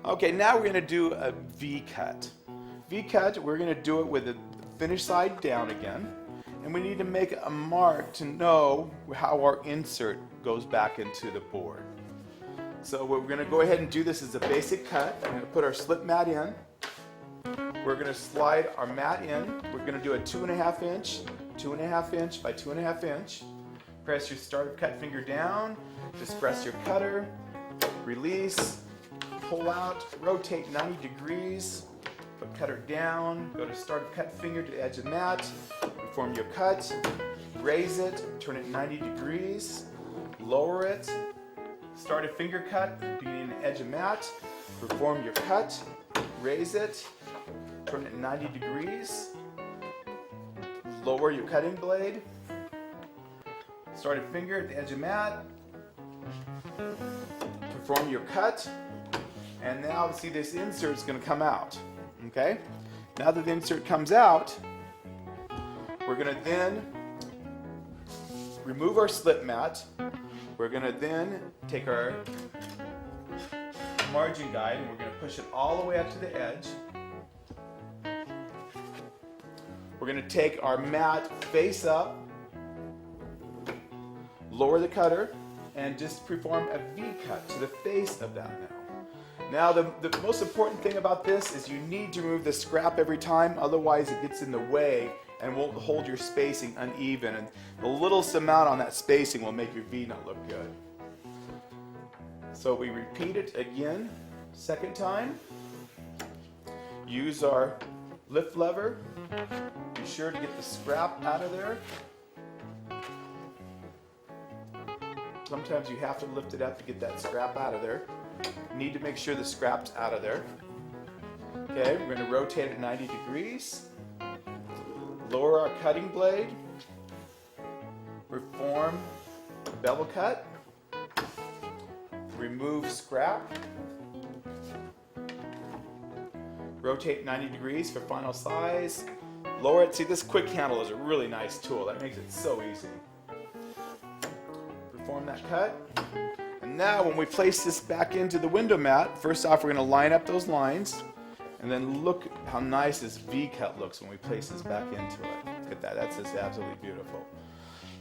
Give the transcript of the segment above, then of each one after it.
Okay, now we're going to do a V-cut. V-cut, we're going to do it with the finished side down again. And we need to make a mark to know how our insert goes back into the board. So we're going to go ahead and do this as a basic cut. I'm going to put our slip mat in. We're going to slide our mat in. We're going to do a 2.5 inch, 2.5 inch by 2.5 inch. Press your start of cut finger down. Just press your cutter. Release. Pull out. Rotate 90 degrees. Put cutter down. Go to start of cut finger to the edge of the mat. Perform your cut. Raise it. Turn it 90 degrees. Lower it. Start a finger cut. Beginning the edge of mat. Perform your cut. Raise it. Turn it 90 degrees. Lower your cutting blade. Start a finger at the edge of mat. Perform your cut. And now see, this insert is going to come out. Okay? Now that the insert comes out, we're going to then remove our slip mat. We're going to then take our margin guide and we're going to push it all the way up to the edge. We're going to take our mat face up, lower the cutter, and just perform a V-cut to the face of that now. Now the most important thing about this is you need to remove the scrap every time, otherwise it gets in the way and won't hold your spacing uneven, and the littlest amount on that spacing will make your V not look good. So we repeat it again, second time. Use our lift lever. Be sure to get the scrap out of there. Sometimes you have to lift it up to get that scrap out of there. You need to make sure the scrap's out of there. Okay, we're going to rotate it 90 degrees. Lower our cutting blade. Perform a bevel cut. Remove scrap. Rotate 90 degrees for final size. Lower it. See, this quick handle is a really nice tool. That makes it so easy. Perform that cut. And now when we place this back into the window mat, first off we're going to line up those lines. And then look how nice this V-cut looks when we place this back into it. Look at that. That's just absolutely beautiful.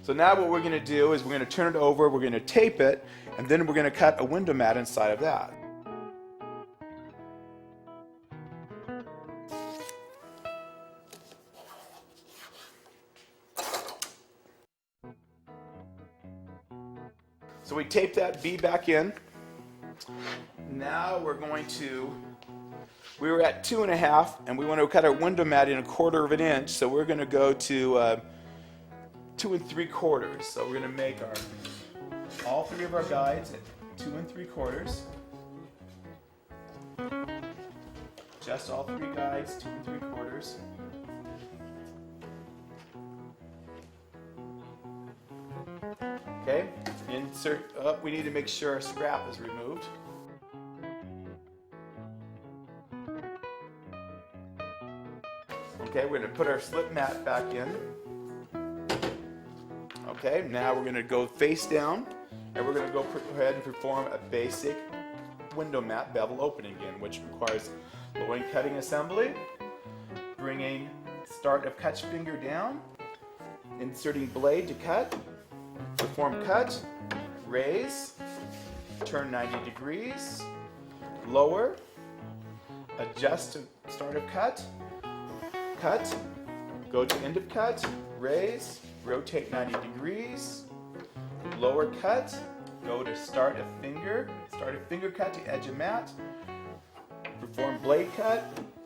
So now what we're going to do is we're going to turn it over, we're going to tape it, and then we're going to cut a window mat inside of that. So we tape that V back in. Now we're going to, we were at 2.5 and we want to cut our window mat in 1/4 of an inch, so we're going to go to 2 3/4. So we're going to make all three of our guides at 2 3/4. Just all three guides, 2 3/4. Okay, insert up. We need to make sure our scrap is removed. Okay, we're going to put our slip mat back in. Okay, now we're going to go face down and we're going to go ahead and perform a basic window mat bevel opening again, which requires lowering cutting assembly, bringing start of cut finger down, inserting blade to cut, perform cut, raise, turn 90 degrees, lower, adjust to start of cut, cut, go to end of cut, raise, rotate 90 degrees, lower cut, go to start a finger cut to edge of mat, perform blade cut,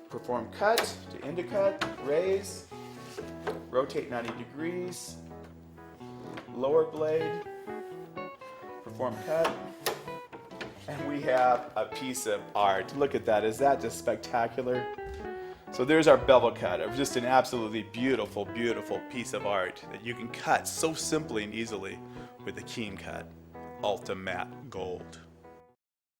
perform cut to end of cut, raise, rotate 90 degrees, lower blade, perform cut, and we have a piece of art. Look at that. Is that just spectacular? So there's our bevel cut of just an absolutely beautiful, beautiful piece of art that you can cut so simply and easily with the Keen Cut Ultimatte Gold.